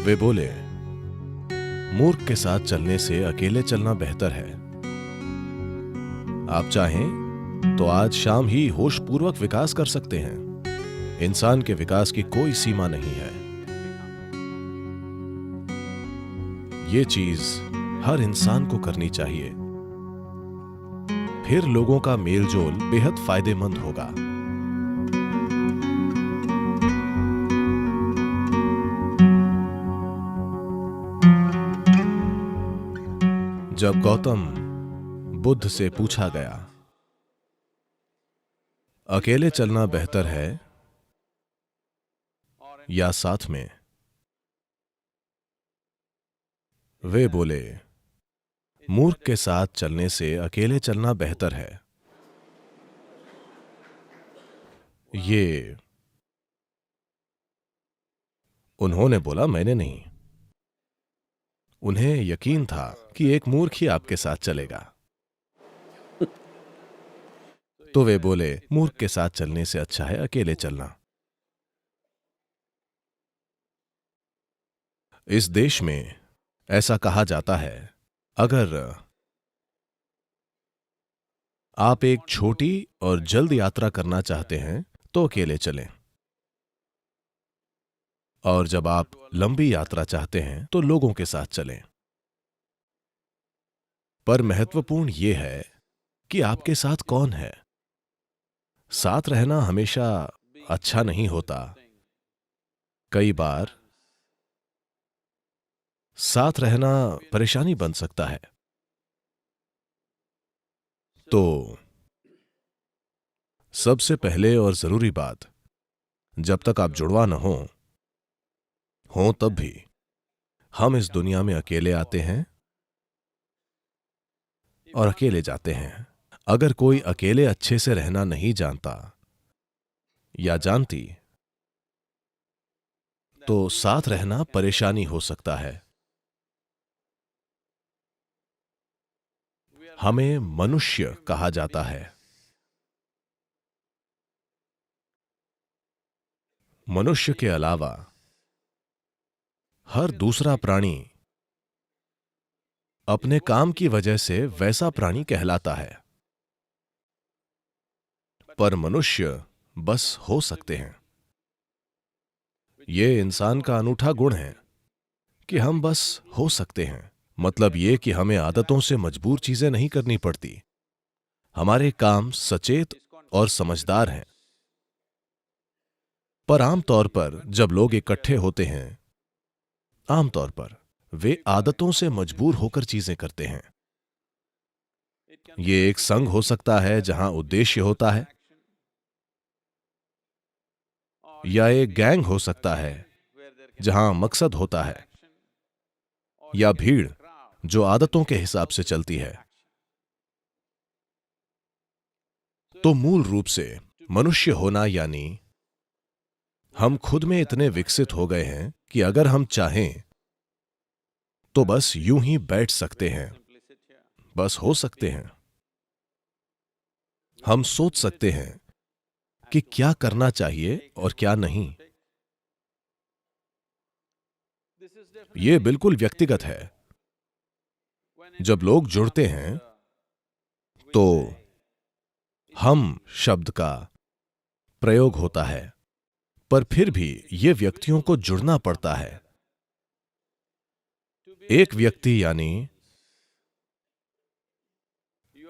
वे बोले, मूर्ख के साथ चलने से अकेले चलना बेहतर है। आप चाहें तो आज शाम ही होशपूर्वक विकास कर सकते हैं। इंसान के विकास की कोई सीमा नहीं है। ये चीज हर इंसान को करनी चाहिए, फिर लोगों का मेलजोल बेहद फायदेमंद होगा। जब गौतम बुद्ध से पूछा गया, अकेले चलना बेहतर है या साथ में, वे बोले, मूर्ख के साथ चलने से अकेले चलना बेहतर है। ये उन्होंने बोला, मैंने नहीं। उन्हें यकीन था कि एक मूर्ख ही आपके साथ चलेगा। तो वे बोले, मूर्ख के साथ चलने से अच्छा है अकेले चलना। इस देश में ऐसा कहा जाता है, अगर आप एक छोटी और जल्द यात्रा करना चाहते हैं तो अकेले चलें, और जब आप लंबी यात्रा चाहते हैं तो लोगों के साथ चलें। पर महत्वपूर्ण यह है कि आपके साथ कौन है। साथ रहना हमेशा अच्छा नहीं होता। कई बार साथ रहना परेशानी बन सकता है। तो सबसे पहले और जरूरी बात, जब तक आप जुड़वा न हो तब भी हम इस दुनिया में अकेले आते हैं और अकेले जाते हैं। अगर कोई अकेले अच्छे से रहना नहीं जानता या जानती, तो साथ रहना परेशानी हो सकता है। हमें मनुष्य कहा जाता है। मनुष्य के अलावा हर दूसरा प्राणी अपने काम की वजह से वैसा प्राणी कहलाता है, पर मनुष्य बस हो सकते हैं। यह इंसान का अनूठा गुण है कि हम बस हो सकते हैं। मतलब यह कि हमें आदतों से मजबूर चीजें नहीं करनी पड़ती। हमारे काम सचेत और समझदार हैं। पर आमतौर पर जब लोग इकट्ठे होते हैं, आमतौर पर वे आदतों से मजबूर होकर चीजें करते हैं। ये एक संघ हो सकता है जहां उद्देश्य होता है, या एक गैंग हो सकता है जहां मकसद होता है, या भीड़ जो आदतों के हिसाब से चलती है। तो मूल रूप से मनुष्य होना यानी हम खुद में इतने विकसित हो गए हैं कि अगर हम चाहें तो बस यूं ही बैठ सकते हैं, बस हो सकते हैं। हम सोच सकते हैं कि क्या करना चाहिए और क्या नहीं। यह बिल्कुल व्यक्तिगत है। जब लोग जुड़ते हैं तो हम शब्द का प्रयोग होता है, पर फिर भी यह व्यक्तियों को जुड़ना पड़ता है। एक व्यक्ति यानी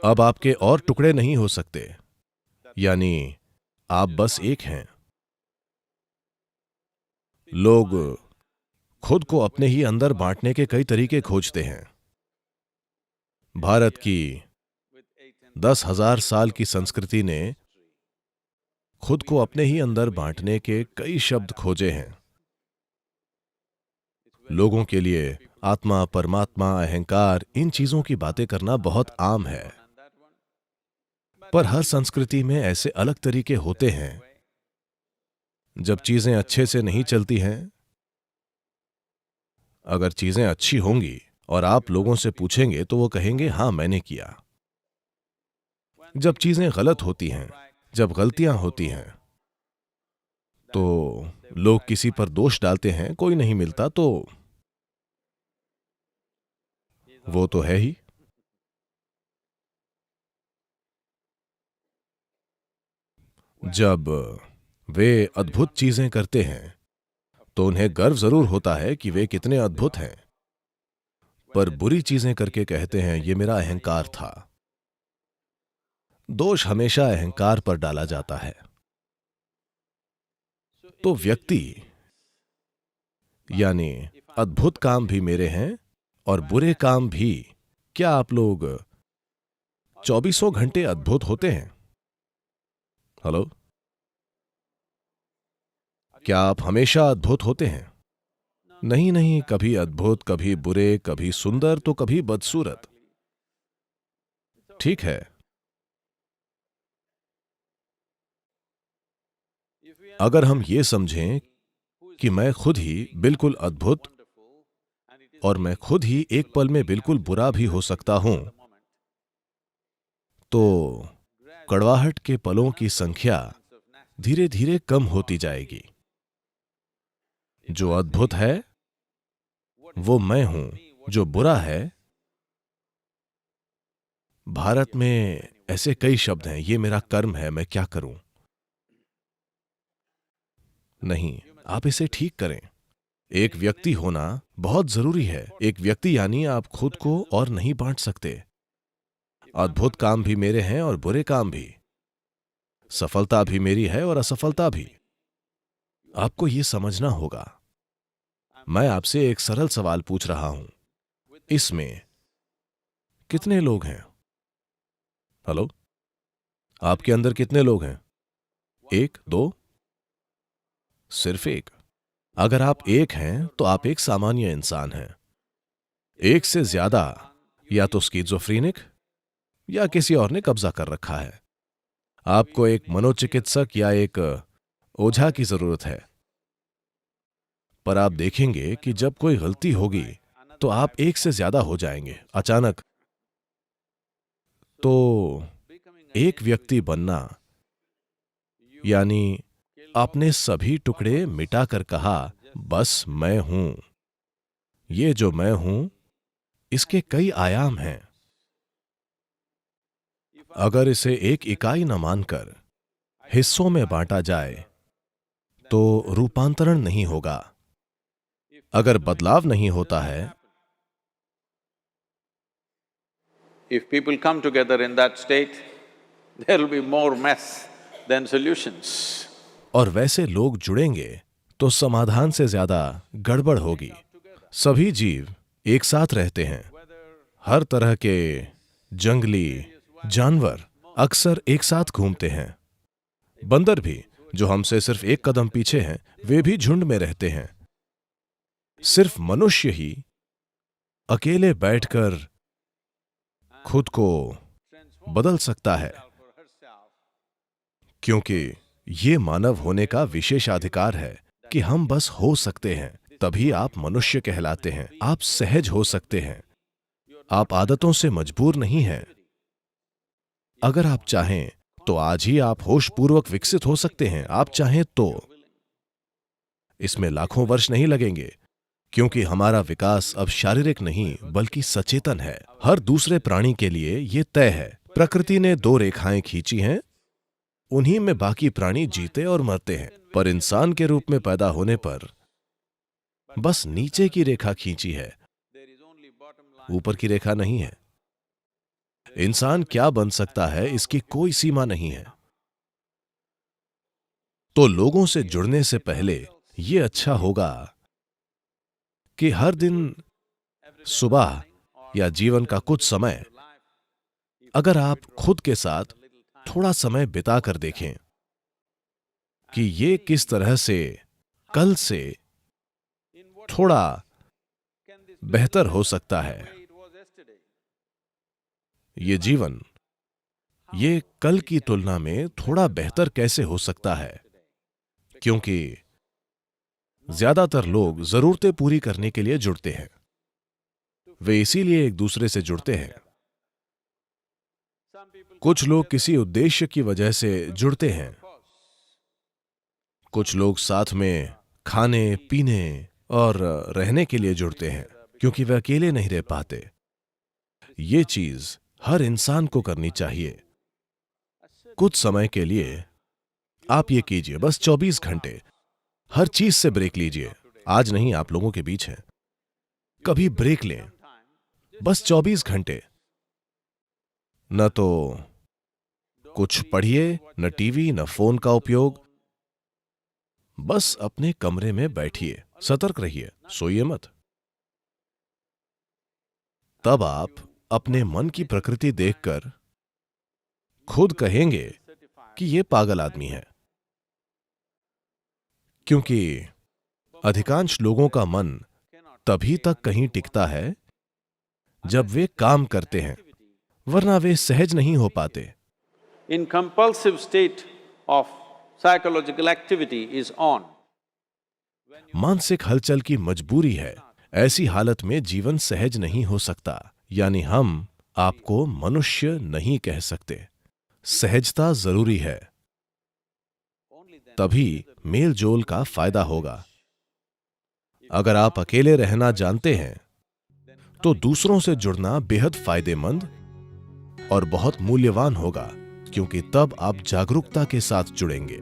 अब आपके और टुकड़े नहीं हो सकते, यानी आप बस एक हैं। लोग खुद को अपने ही अंदर बांटने के कई तरीके खोजते हैं। भारत की 10,000 साल की संस्कृति ने खुद को अपने ही अंदर बांटने के कई शब्द खोजे हैं। लोगों के लिए आत्मा, परमात्मा, अहंकार, इन चीजों की बातें करना बहुत आम है। पर हर संस्कृति में ऐसे अलग तरीके होते हैं। जब चीजें अच्छे से नहीं चलती हैं, अगर चीजें अच्छी होंगी और आप लोगों से पूछेंगे तो वो कहेंगे, हां मैंने किया। जब चीजें गलत होती हैं, जब गलतियां होती हैं, तो लोग किसी पर दोष डालते हैं, कोई नहीं मिलता तो वो तो है ही। जब वे अद्भुत चीजें करते हैं तो उन्हें गर्व जरूर होता है कि वे कितने अद्भुत हैं, पर बुरी चीजें करके कहते हैं ये मेरा अहंकार था। दोष हमेशा अहंकार पर डाला जाता है। तो व्यक्ति यानी अद्भुत काम भी मेरे हैं और बुरे काम भी। क्या आप लोग चौबीसों घंटे अद्भुत होते हैं? हेलो, क्या आप हमेशा अद्भुत होते हैं? नहीं नहीं, कभी अद्भुत, कभी बुरे, कभी सुंदर तो कभी बदसूरत। ठीक है, अगर हम ये समझें कि मैं खुद ही बिल्कुल अद्भुत और मैं खुद ही एक पल में बिल्कुल बुरा भी हो सकता हूं, तो कड़वाहट के पलों की संख्या धीरे धीरे कम होती जाएगी। जो अद्भुत है वो मैं हूं, जो बुरा है, भारत में ऐसे कई शब्द हैं, ये मेरा कर्म है, मैं क्या करूं। नहीं, आप इसे ठीक करें। एक व्यक्ति होना बहुत जरूरी है। एक व्यक्ति यानी आप खुद को और नहीं बांट सकते। अद्भुत काम भी मेरे हैं और बुरे काम भी, सफलता भी मेरी है और असफलता भी। आपको यह समझना होगा। मैं आपसे एक सरल सवाल पूछ रहा हूं, इसमें कितने लोग हैं? हेलो, आपके अंदर कितने लोग हैं? एक, दो? सिर्फ एक। अगर आप एक हैं तो आप एक सामान्य इंसान हैं। एक से ज्यादा या तो स्किज़ोफ्रेनिक या किसी और ने कब्जा कर रखा है। आपको एक मनोचिकित्सक या एक ओझा की जरूरत है। पर आप देखेंगे कि जब कोई गलती होगी तो आप एक से ज्यादा हो जाएंगे अचानक। तो एक व्यक्ति बनना यानी आपने सभी टुकड़े मिटाकर कहा बस मैं हूं। ये जो मैं हूं इसके कई आयाम हैं। अगर इसे एक इकाई न मानकर हिस्सों में बांटा जाए तो रूपांतरण नहीं होगा। अगर बदलाव नहीं होता है, If people come together in that state, there will be more mess than solutions. और वैसे लोग जुड़ेंगे तो समाधान से ज्यादा गड़बड़ होगी। सभी जीव एक साथ रहते हैं। हर तरह के जंगली जानवर अक्सर एक साथ घूमते हैं। बंदर भी, जो हमसे सिर्फ एक कदम पीछे हैं, वे भी झुंड में रहते हैं। सिर्फ मनुष्य ही अकेले बैठकर खुद को बदल सकता है, क्योंकि ये मानव होने का विशेषाधिकार है कि हम बस हो सकते हैं। तभी आप मनुष्य कहलाते हैं। आप सहज हो सकते हैं। आप आदतों से मजबूर नहीं हैं। अगर आप चाहें तो आज ही आप होशपूर्वक विकसित हो सकते हैं। आप चाहें तो इसमें लाखों वर्ष नहीं लगेंगे, क्योंकि हमारा विकास अब शारीरिक नहीं बल्कि सचेतन है। हर दूसरे प्राणी के लिए यह तय है। प्रकृति ने दो रेखाएं खींची हैं, उन्हीं में बाकी प्राणी जीते और मरते हैं। पर इंसान के रूप में पैदा होने पर बस नीचे की रेखा खींची है, ऊपर की रेखा नहीं है। इंसान क्या बन सकता है इसकी कोई सीमा नहीं है। तो लोगों से जुड़ने से पहले यह अच्छा होगा कि हर दिन सुबह या जीवन का कुछ समय अगर आप खुद के साथ थोड़ा समय बिता कर देखें कि ये किस तरह से कल से थोड़ा बेहतर हो सकता है। ये जीवन ये कल की तुलना में थोड़ा बेहतर कैसे हो सकता है, क्योंकि ज्यादातर लोग जरूरतें पूरी करने के लिए जुड़ते हैं। वे इसीलिए एक दूसरे से जुड़ते हैं। कुछ लोग किसी उद्देश्य की वजह से जुड़ते हैं। कुछ लोग साथ में खाने पीने और रहने के लिए जुड़ते हैं, क्योंकि वे अकेले नहीं रह पाते। ये चीज हर इंसान को करनी चाहिए। कुछ समय के लिए आप ये कीजिए, बस 24 घंटे हर चीज से ब्रेक लीजिए। आज नहीं, आप लोगों के बीच हैं, कभी ब्रेक लें, बस 24 घंटे। न तो कुछ पढ़िए, न टीवी, न फोन का उपयोग, बस अपने कमरे में बैठिए, सतर्क रहिए, सोइए मत। तब आप अपने मन की प्रकृति देखकर खुद कहेंगे कि ये पागल आदमी है, क्योंकि अधिकांश लोगों का मन तभी तक कहीं टिकता है जब वे काम करते हैं, वरना वे सहज नहीं हो पाते। In compulsive state of psychological activity is on. मानसिक हलचल की मजबूरी है, ऐसी हालत में जीवन सहज नहीं हो सकता। यानी हम आपको मनुष्य नहीं कह सकते। सहजता जरूरी है, तभी मेल जोल का फायदा होगा। अगर आप अकेले रहना जानते हैं तो दूसरों से जुड़ना बेहद फायदेमंद और बहुत मूल्यवान होगा, क्योंकि तब आप जागरूकता के साथ जुड़ेंगे।